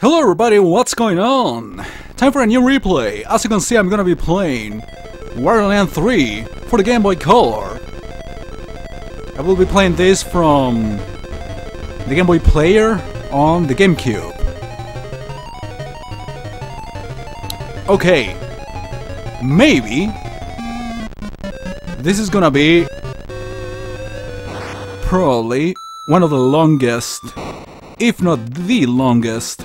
Hello everybody, what's going on? Time for a new replay. As you can see, I'm gonna be playing Wario 3 for the Game Boy Color. I will be playing this from the Game Boy player on the GameCube. Okay, maybe this is gonna be probably one of the longest, if not the longest,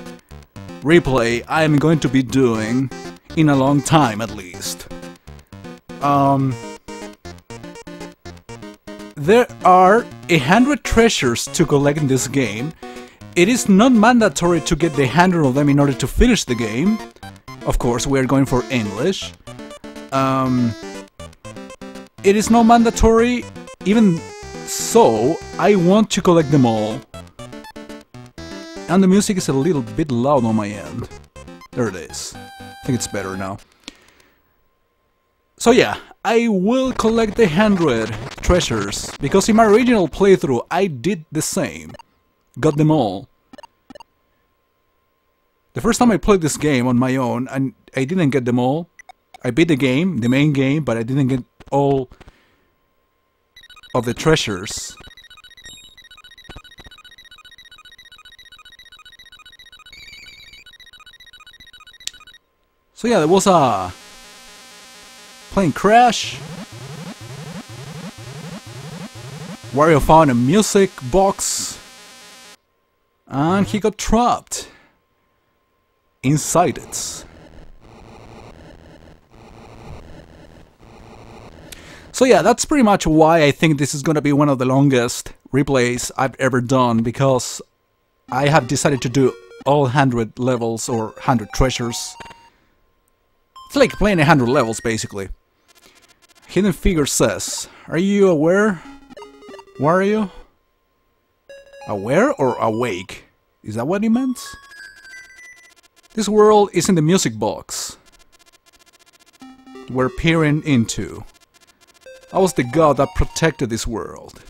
replay I am going to be doing in a long time at least. There are 100 treasures to collect in this game. It is not mandatory to get the 100 of them in order to finish the game. Of course, we are going for English. It is not mandatory, even so, I want to collect them all. And the music is a little bit loud on my end. There it is. I think it's better now. So yeah, I will collect the 100 treasures, because in my original playthrough I did the same. Got them all. The first time I played this game on my own, and I didn't get them all. I beat the game, the main game, but I didn't get all of the treasures. So yeah, there was a plane crash. Wario found a music box and he got trapped inside it. So yeah, that's pretty much why I think this is gonna be one of the longest replays I've ever done, because I have decided to do all 100 levels or 100 treasures. It's like playing 100 levels, basically. Hidden Figure says, "Are you aware, Wario?" Aware or awake? Is that what he meant? This world is in the music box we're peering into. I was the god that protected this world.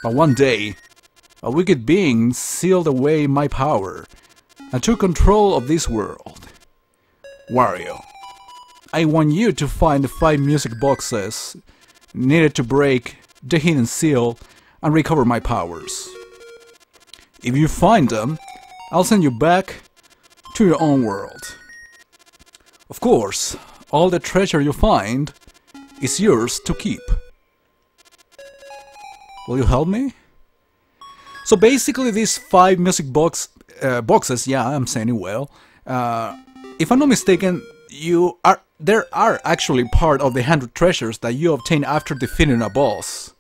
But one day, a wicked being sealed away my power and took control of this world. Wario, I want you to find the 5 music boxes needed to break the hidden seal and recover my powers. If you find them, I'll send you back to your own world. Of course, all the treasure you find is yours to keep. Will you help me? So basically these 5 music boxes, yeah, I'm saying it well. If I'm not mistaken, there are actually part of the 100 treasures that you obtain after defeating a boss.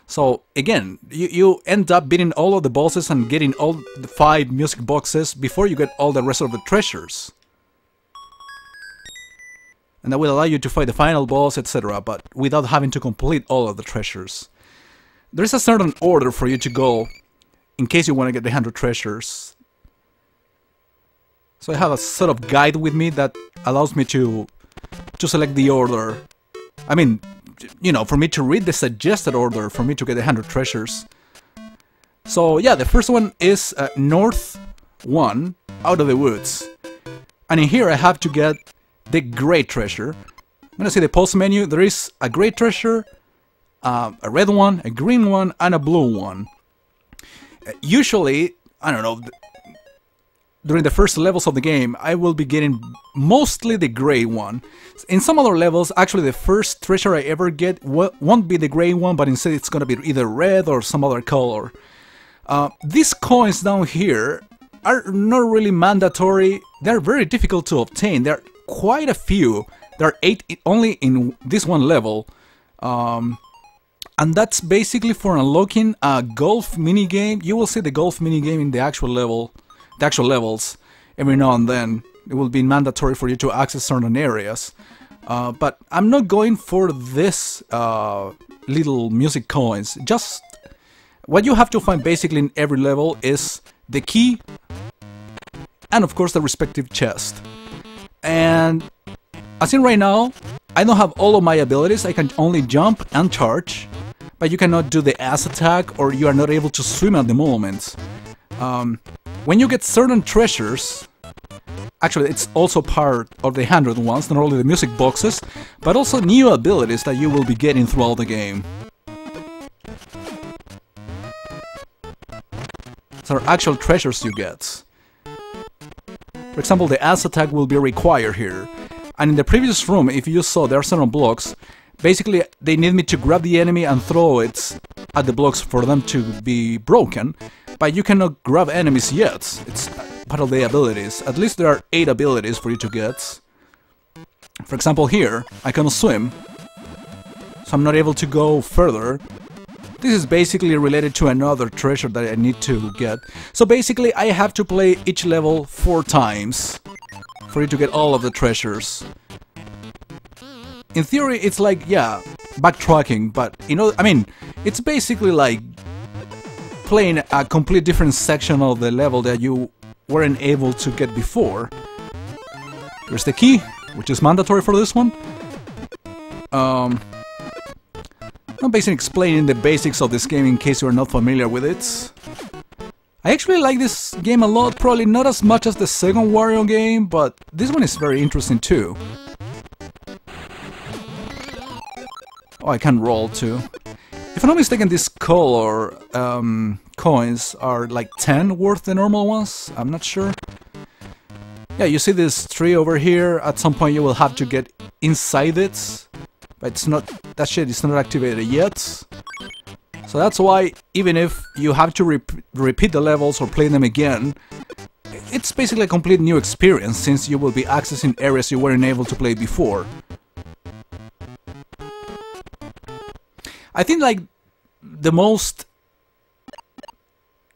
So again, you end up beating all of the bosses and getting all the 5 music boxes before you get all the rest of the treasures. And that will allow you to fight the final boss, etc., but without having to complete all of the treasures. There is a certain order for you to go in case you want to get the 100 treasures. So I have a sort of guide with me that allows me to select the order. I mean, you know, for me to read the suggested order for me to get the 100 treasures. So yeah, the first one is North 1, Out of the Woods. And in here I have to get the Great Treasure. I'm gonna see the pulse menu. There is a Great Treasure, a red one, a green one, and a blue one. Usually, I don't know, during the first levels of the game, I will be getting mostly the gray one. In some other levels, actually the first treasure I ever get won't be the gray one, but instead it's gonna be either red or some other color. These coins down here are not really mandatory. They're very difficult to obtain. There are quite a few. There are 8 only in this one level. And that's basically for unlocking a golf minigame. You will see the golf minigame in the actual levels every now and then. It will be mandatory for you to access certain areas. But I'm not going for this little music coins. Just what you have to find basically in every level is the key and of course the respective chest. And as in right now, I don't have all of my abilities. I can only jump and charge, but you cannot do the ass attack or you are not able to swim at the moment. when you get certain treasures, actually it's also part of the 100 ones, not only the music boxes, but also new abilities that you will be getting throughout the game. So are actual treasures you get. For example, the ass attack will be required here. And in the previous room, if you saw, there are certain blocks. Basically, they need me to grab the enemy and throw it at the blocks for them to be broken. But you cannot grab enemies yet. It's part of the abilities. At least there are 8 abilities for you to get. For example, here, I cannot swim. So I'm not able to go further. This is basically related to another treasure that I need to get. So basically, I have to play each level 4 times for you to get all of the treasures. In theory, it's like, yeah, backtracking, but, you know, I mean, it's basically like playing a complete different section of the level that you weren't able to get before. Here's the key, which is mandatory for this one. I'm basically explaining the basics of this game in case you are not familiar with it. I actually like this game a lot, probably not as much as the second Wario game, but this one is very interesting too. Oh, I can roll too. If I'm not mistaken, these color coins are like 10 worth the normal ones. I'm not sure. Yeah, you see this tree over here. At some point you will have to get inside it. But it's not, that shit is not activated yet. So that's why, even if you have to repeat the levels or play them again, it's basically a complete new experience since you will be accessing areas you weren't able to play before. I think like the most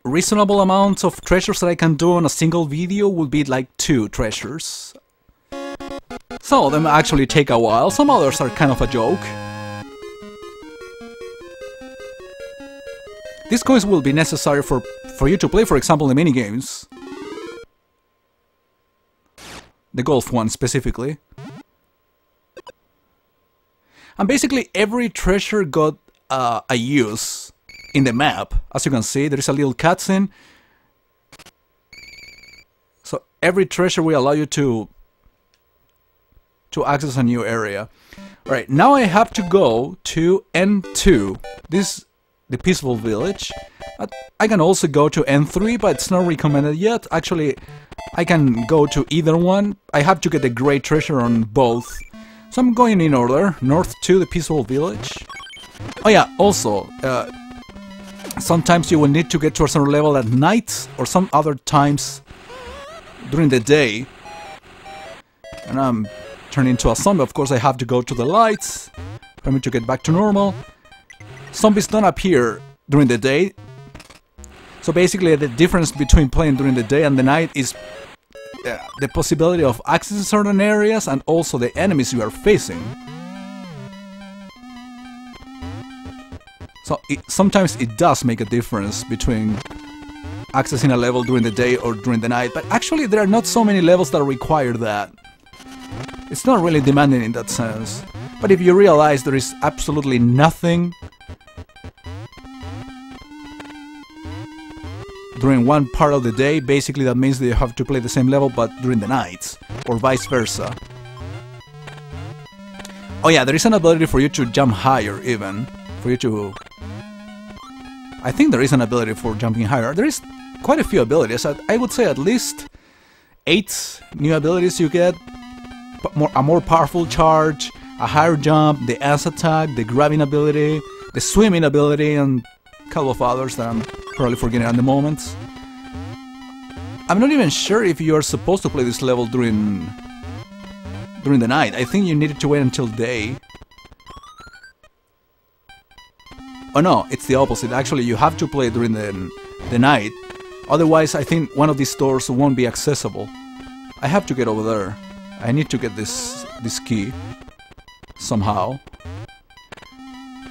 reasonable amount of treasures that I can do on a single video would be like 2 treasures. Some of them actually take a while, some others are kind of a joke. These coins will be necessary for you to play, for example, the minigames. The golf one specifically. And basically every treasure got a use in the map. As you can see, there is a little cutscene. So every treasure will allow you to access a new area. Alright, now I have to go to N2. This is the peaceful village. I can also go to N3, but it's not recommended yet. Actually, I can go to either one. I have to get the great treasure on both. So I'm going in order. North to the peaceful village. Oh yeah, also, sometimes you will need to get to a certain level at night, or some other times during the day. And I'm turning into a zombie, of course I have to go to the lights for me to get back to normal. Zombies don't appear during the day. So basically the difference between playing during the day and the night is the possibility of accessing certain areas and also the enemies you are facing. So sometimes it does make a difference between accessing a level during the day or during the night, but actually there are not so many levels that require that. It's not really demanding in that sense. But if you realize there is absolutely nothing during one part of the day, basically that means that you have to play the same level but during the nights, or vice versa. Oh yeah, there is an ability for you to jump higher even, for you to... I think there is an ability for jumping higher. There is quite a few abilities, I would say at least 8 new abilities you get. A more powerful charge, a higher jump, the ass attack, the grabbing ability, the swimming ability, and a couple of others that I'm probably forgetting at the moment. I'm not even sure if you are supposed to play this level during the night. I think you needed to wait until day. Oh no, it's the opposite. Actually, you have to play during the night. Otherwise, I think one of these doors won't be accessible. I have to get over there. I need to get this key somehow.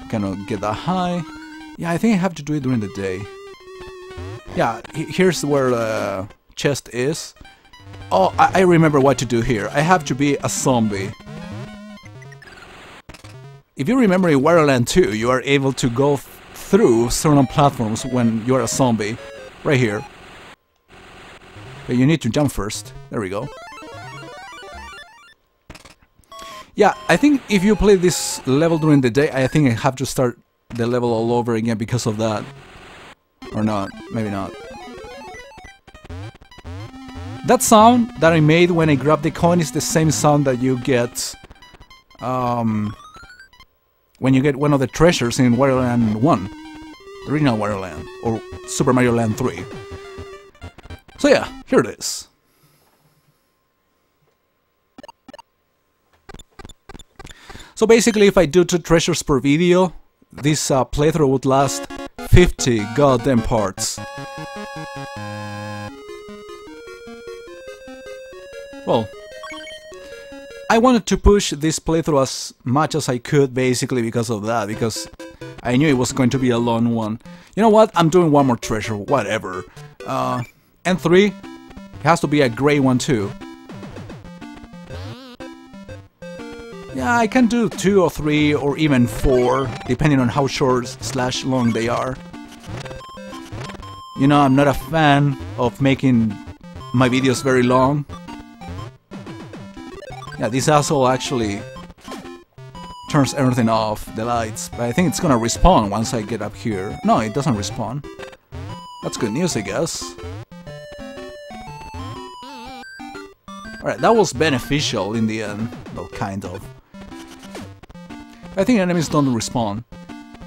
Cannot get that high. Yeah, I think I have to do it during the day. Yeah, here's where the chest is. Oh, I remember what to do here. I have to be a zombie. If you remember in Wario Land 2, you are able to go through certain platforms when you are a zombie. Right here. But you need to jump first. There we go. Yeah, I think if you play this level during the day, I think I have to start the level all over again because of that. Or not, maybe not. That sound that I made when I grabbed the coin is the same sound that you get when you get one of the treasures in Wario Land 1. The original Wario Land, or Super Mario Land 3. So yeah, here it is. So basically, if I do 2 treasures per video, this playthrough would last 50 goddamn parts. Well, I wanted to push this playthrough as much as I could, basically because of that, because I knew it was going to be a long one. You know what? I'm doing one more treasure, whatever. And 3, it has to be a grey one too. Yeah, I can do 2 or 3 or even 4, depending on how short / long they are. You know, I'm not a fan of making my videos very long. Yeah, this asshole actually turns everything off, the lights, but I think it's gonna respawn once I get up here. No, it doesn't respawn. That's good news, I guess. Alright, that was beneficial in the end. Well, kind of. I think enemies don't respawn.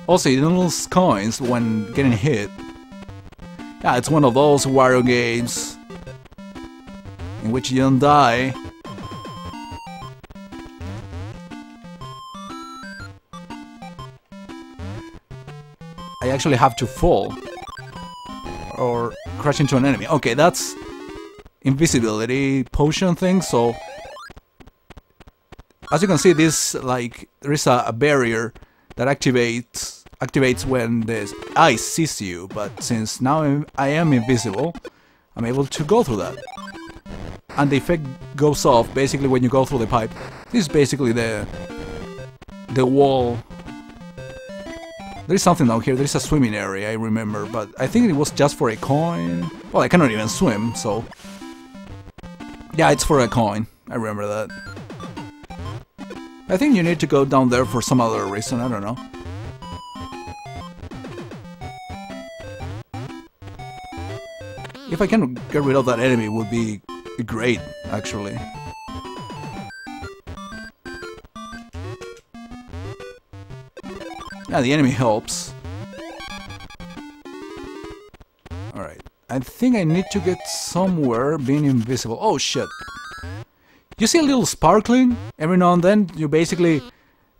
Also, you don't lose coins when getting hit. Yeah, it's one of those Wario games in which you don't die. I actually have to fall or crash into an enemy. Okay, that's invisibility potion thing, so as you can see, this, like, there is a barrier that activates when the ice sees you, but since now I am invisible, I'm able to go through that. And the effect goes off basically when you go through the pipe. This is basically the wall. There is something down here, there is a swimming area, I remember, but I think it was just for a coin. Well, I cannot even swim, so... Yeah, it's for a coin, I remember that. I think you need to go down there for some other reason, I don't know. If I can get rid of that enemy, it would be great, actually. Yeah, the enemy helps. Alright, I think I need to get somewhere being invisible. Oh shit! You see a little sparkling? Every now and then, you basically...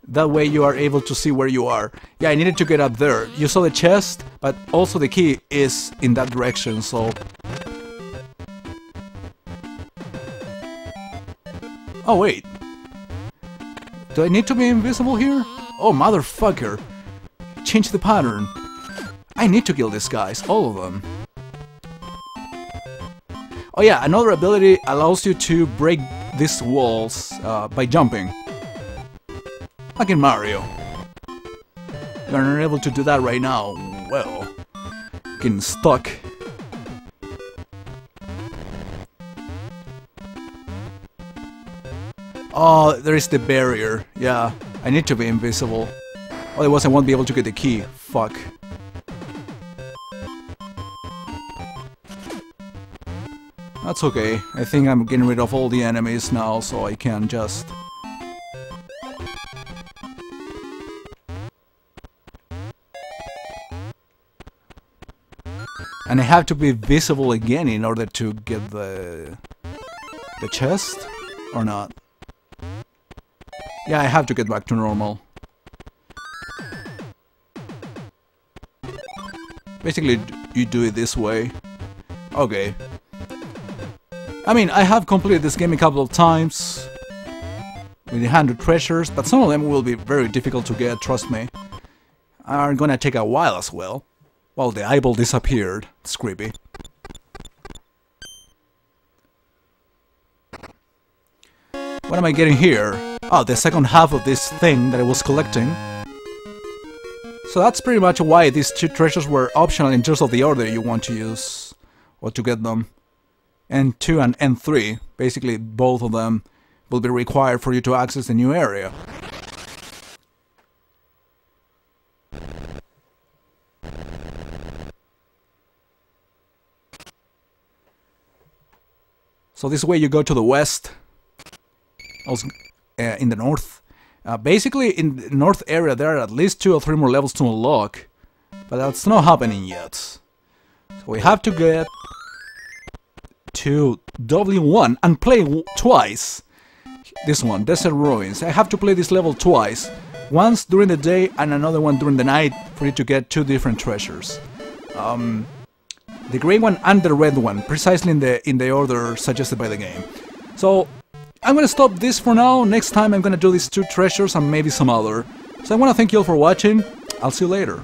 That way you are able to see where you are. Yeah, I needed to get up there. You saw the chest, but also the key is in that direction, so... Oh wait. Do I need to be invisible here? Oh motherfucker. Change the pattern. I need to kill these guys, all of them. Oh yeah, another ability allows you to break these walls by jumping. Like in Mario. You're not able to do that right now. Well, getting stuck. Oh, there is the barrier. Yeah, I need to be invisible. Otherwise I won't be able to get the key. Fuck. That's okay. I think I'm getting rid of all the enemies now, so I can just... And I have to be visible again in order to get the chest? Or not? Yeah, I have to get back to normal. Basically, you do it this way. Okay. I mean, I have completed this game a couple of times with the 100 treasures, but some of them will be very difficult to get, trust me. Are gonna take a while as well. Well, the eyeball disappeared. It's creepy. What am I getting here? Oh, the second half of this thing that I was collecting. So that's pretty much why these 2 treasures were optional in terms of the order you want to use or to get them. N2 and N3. Basically, both of them will be required for you to access the new area. So this way you go to the west, also in the north. Basically, in the north area there are at least 2 or 3 more levels to unlock, but that's not happening yet. So we have to get to W1 and play twice. This one, Desert Ruins. I have to play this level twice. Once during the day and another one during the night for you to get 2 different treasures. The grey one and the red one, precisely in the order suggested by the game. So I'm gonna stop this for now. Next time I'm gonna do these 2 treasures and maybe some other. So I wanna thank you all for watching. I'll see you later.